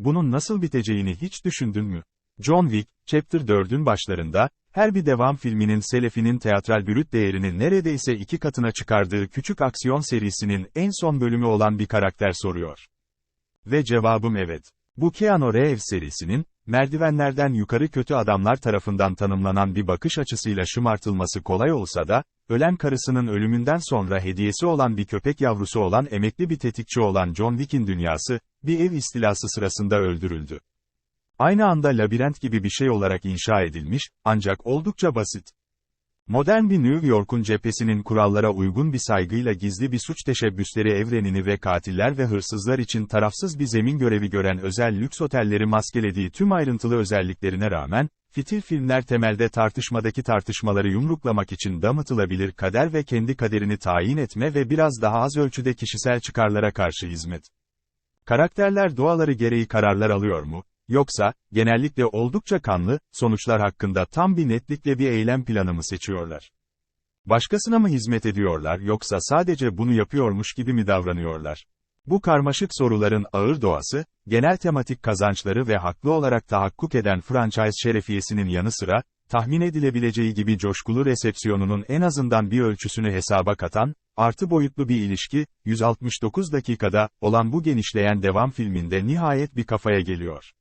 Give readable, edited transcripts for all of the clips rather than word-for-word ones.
Bunun nasıl biteceğini hiç düşündün mü? John Wick, Chapter 4'ün başlarında, her bir devam filminin selefinin teatral brüt değerini neredeyse 2 katına çıkardığı küçük aksiyon serisinin en son bölümü olan bir karakter soruyor. Ve cevabım evet. Bu Keanu Reeves serisinin, merdivenlerden yukarı kötü adamlar tarafından tanımlanan bir bakış açısıyla şımartılması kolay olsa da, ölen karısının ölümünden sonra hediyesi olan bir köpek yavrusu olan emekli bir tetikçi olan John Wick'in dünyası, bir ev istilası sırasında öldürüldü. Aynı anda labirent gibi bir şey olarak inşa edilmiş, ancak oldukça basit. Modern bir New York'un cephesinin kurallara uygun bir saygıyla gizli bir suç teşebbüsleri evrenini ve katiller ve hırsızlar için tarafsız bir zemin görevi gören özel lüks otelleri maskelediği tüm ayrıntılı özelliklerine rağmen, fitil filmler temelde tartışmadaki tartışmaları yumruklamak için damıtılabilir kader ve kendi kaderini tayin etme ve biraz daha az ölçüde kişisel çıkarlara karşı hizmet. Karakterler doğaları gereği kararlar alıyor mu? Yoksa, genellikle oldukça kanlı, sonuçlar hakkında tam bir netlikle bir eylem planı mı seçiyorlar? Başkasına mı hizmet ediyorlar yoksa sadece bunu yapıyormuş gibi mi davranıyorlar? Bu karmaşık soruların ağır doğası, genel tematik kazançları ve haklı olarak tahakkuk eden franchise şerefiyesinin yanı sıra, tahmin edilebileceği gibi coşkulu resepsiyonunun en azından bir ölçüsünü hesaba katan, artı boyutlu bir ilişki, 169 dakikada, olan bu genişleyen devam filminde nihayet bir kafaya geliyor.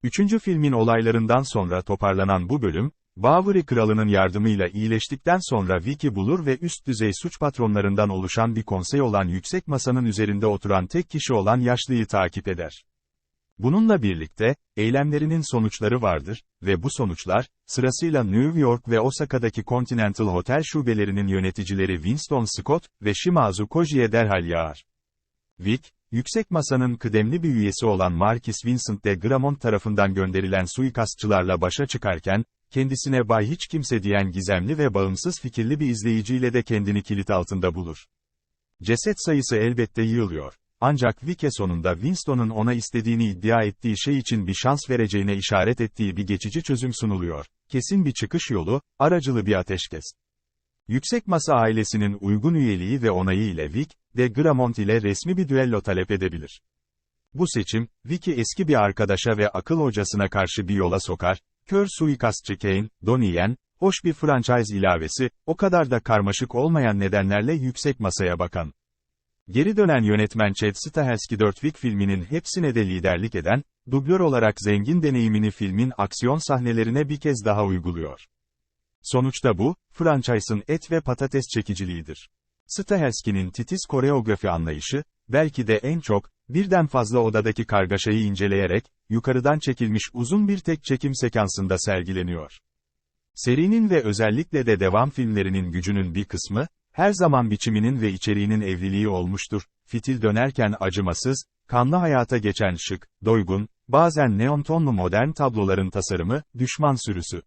Üçüncü filmin olaylarından sonra toparlanan bu bölüm, Bowery kralının yardımıyla iyileştikten sonra Vick'i bulur ve üst düzey suç patronlarından oluşan bir konsey olan yüksek masanın üzerinde oturan tek kişi olan yaşlıyı takip eder. Bununla birlikte, eylemlerinin sonuçları vardır ve bu sonuçlar, sırasıyla New York ve Osaka'daki Continental Hotel şubelerinin yöneticileri Winston Scott ve Shimazu Koji'ye derhal yağar. Vick, yüksek masanın kıdemli bir üyesi olan Marquis Vincent de Gramont tarafından gönderilen suikastçılarla başa çıkarken, kendisine Bay Hiç Kimse diyen gizemli ve bağımsız fikirli bir izleyiciyle de kendini kilit altında bulur. Ceset sayısı elbette yığılıyor. Ancak Vick'e sonunda Winston'un ona istediğini iddia ettiği şey için bir şans vereceğine işaret ettiği bir geçici çözüm sunuluyor. Kesin bir çıkış yolu, aracılı bir ateşkes. Yüksek Masa ailesinin uygun üyeliği ve onayı ile Vick, de Gramont ile resmi bir düello talep edebilir. Bu seçim, Vick'i eski bir arkadaşa ve akıl hocasına karşı bir yola sokar, kör suikastçı Kane, Donnie Yen, hoş bir franchise ilavesi, o kadar da karmaşık olmayan nedenlerle Yüksek Masa'ya bakan. Geri dönen yönetmen Chad Stahelski 4 Wick filminin hepsine de liderlik eden, dublör olarak zengin deneyimini filmin aksiyon sahnelerine bir kez daha uyguluyor. Sonuçta bu, franchise'ın et ve patates çekiciliğidir. Stahelski'nin titiz koreografi anlayışı, belki de en çok, birden fazla odadaki kargaşayı inceleyerek, yukarıdan çekilmiş uzun bir tek çekim sekansında sergileniyor. Serinin ve özellikle de devam filmlerinin gücünün bir kısmı, her zaman biçiminin ve içeriğinin evliliği olmuştur. Fitil dönerken acımasız, kanlı hayata geçen şık, doygun, bazen neon tonlu modern tabloların tasarımı, düşman sürüsü.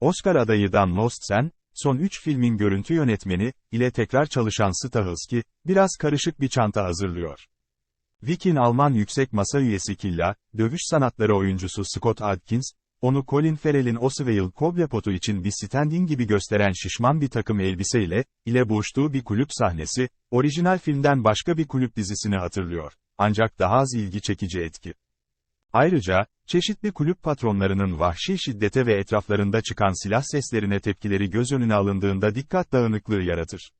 Oscar adayı Dan Lostsen, son 3 filmin görüntü yönetmeni, ile tekrar çalışan Stahelski, biraz karışık bir çanta hazırlıyor. Vick'in Alman Yüksek Masa üyesi Killa, dövüş sanatları oyuncusu Scott Adkins, onu Colin Farrell'in Oswald Cobblepot'u için bir stand-in gibi gösteren şişman bir takım elbiseyle, ile boğuştuğu bir kulüp sahnesi, orijinal filmden başka bir kulüp dizisini hatırlıyor. Ancak daha az ilgi çekici etki. Ayrıca, çeşitli kulüp patronlarının vahşi şiddete ve etraflarında çıkan silah seslerine tepkileri göz önüne alındığında dikkat dağınıklığı yaratır.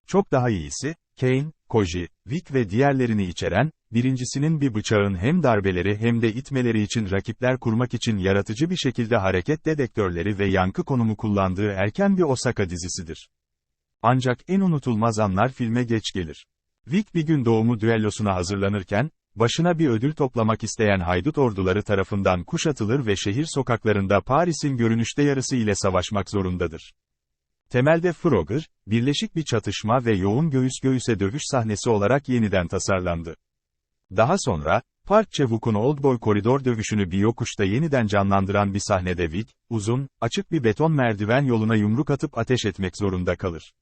Çok daha iyisi, Kane, Koji, Vick ve diğerlerini içeren, birincisinin bir bıçağın hem darbeleri hem de itmeleri için rakipler kurmak için yaratıcı bir şekilde hareket dedektörleri ve yankı konumu kullandığı erken bir Osaka dizisidir. Ancak en unutulmaz anlar filme geç gelir. Vick bir gün doğumu düellosuna hazırlanırken, başına bir ödül toplamak isteyen haydut orduları tarafından kuşatılır ve şehir sokaklarında Paris'in görünüşte yarısı ile savaşmak zorundadır. Temelde Frogger, birleşik bir çatışma ve yoğun göğüs göğüse dövüş sahnesi olarak yeniden tasarlandı. Daha sonra, Park Chan-wook'un Oldboy koridor dövüşünü bir yokuşta yeniden canlandıran bir sahnede Vick, uzun, açık bir beton merdiven yoluna yumruk atıp ateş etmek zorunda kalır.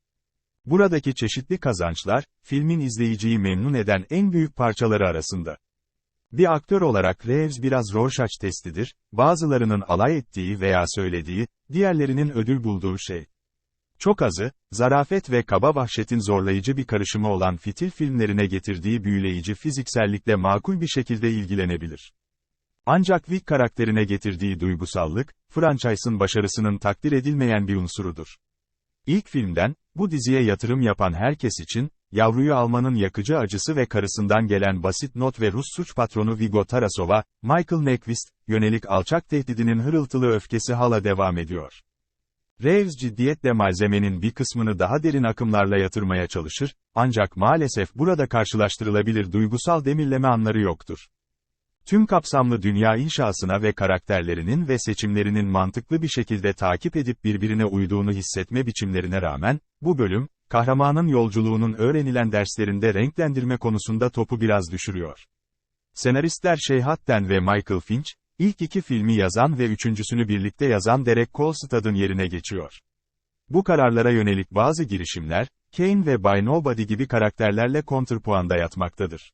Buradaki çeşitli kazançlar, filmin izleyiciyi memnun eden en büyük parçaları arasında. Bir aktör olarak Reeves biraz Rorschach testidir, bazılarının alay ettiği veya söylediği, diğerlerinin ödül bulduğu şey. Çok azı, zarafet ve kaba vahşetin zorlayıcı bir karışımı olan fitil filmlerine getirdiği büyüleyici fiziksellikle makul bir şekilde ilgilenebilir. Ancak Wick karakterine getirdiği duygusallık, franchise'ın başarısının takdir edilmeyen bir unsurudur. İlk filmden, bu diziye yatırım yapan herkes için, yavruyu almanın yakıcı acısı ve karısından gelen basit not ve Rus suç patronu Viggo Tarasov'a, Michael McWist, yönelik alçak tehdidinin hırıltılı öfkesi hala devam ediyor. Reeves ciddiyetle malzemenin bir kısmını daha derin akımlarla yatırmaya çalışır, ancak maalesef burada karşılaştırılabilir duygusal demirleme anları yoktur. Tüm kapsamlı dünya inşasına ve karakterlerinin ve seçimlerinin mantıklı bir şekilde takip edip birbirine uyduğunu hissetme biçimlerine rağmen, bu bölüm, kahramanın yolculuğunun öğrenilen derslerinde renklendirme konusunda topu biraz düşürüyor. Senaristler Shea Hatten ve Michael Finch, ilk iki filmi yazan ve üçüncüsünü birlikte yazan Derek Kolstad'ın yerine geçiyor. Bu kararlara yönelik bazı girişimler, Kane ve By Nobody gibi karakterlerle kontrpuanda yatmaktadır.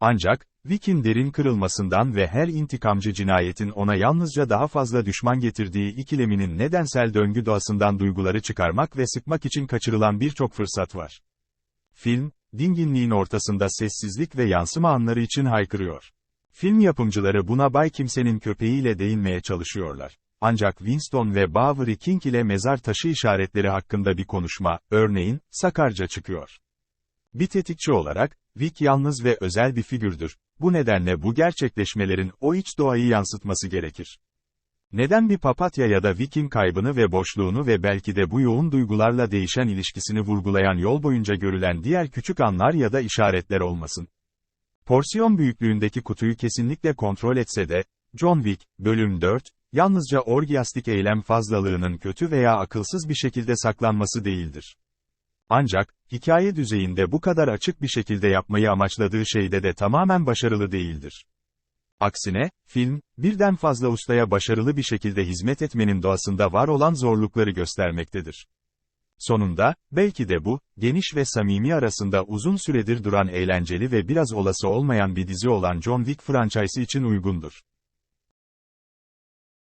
Ancak, Wick'in derin kırılmasından ve her intikamcı cinayetin ona yalnızca daha fazla düşman getirdiği ikileminin nedensel döngü doğasından duyguları çıkarmak ve sıkmak için kaçırılan birçok fırsat var. Film, dinginliğin ortasında sessizlik ve yansıma anları için haykırıyor. Film yapımcıları buna Bay Kimse'nin köpeğiyle değinmeye çalışıyorlar. Ancak Winston ve Bowery King ile mezar taşı işaretleri hakkında bir konuşma, örneğin, sakarca çıkıyor. Bir tetikçi olarak, Wick yalnız ve özel bir figürdür. Bu nedenle bu gerçekleşmelerin o iç doğayı yansıtması gerekir. Neden bir papatya ya da Wick'in kaybını ve boşluğunu ve belki de bu yoğun duygularla değişen ilişkisini vurgulayan yol boyunca görülen diğer küçük anlar ya da işaretler olmasın? Porsiyon büyüklüğündeki kutuyu kesinlikle kontrol etse de, John Wick, Bölüm 4, yalnızca orgiyastik eylem fazlalığının kötü veya akılsız bir şekilde saklanması değildir. Ancak, hikaye düzeyinde bu kadar açık bir şekilde yapmayı amaçladığı şeyde de tamamen başarılı değildir. Aksine, film, birden fazla ustaya başarılı bir şekilde hizmet etmenin doğasında var olan zorlukları göstermektedir. Sonunda, belki de bu, geniş ve samimi arasında uzun süredir duran eğlenceli ve biraz olası olmayan bir dizi olan John Wick franchise için uygundur.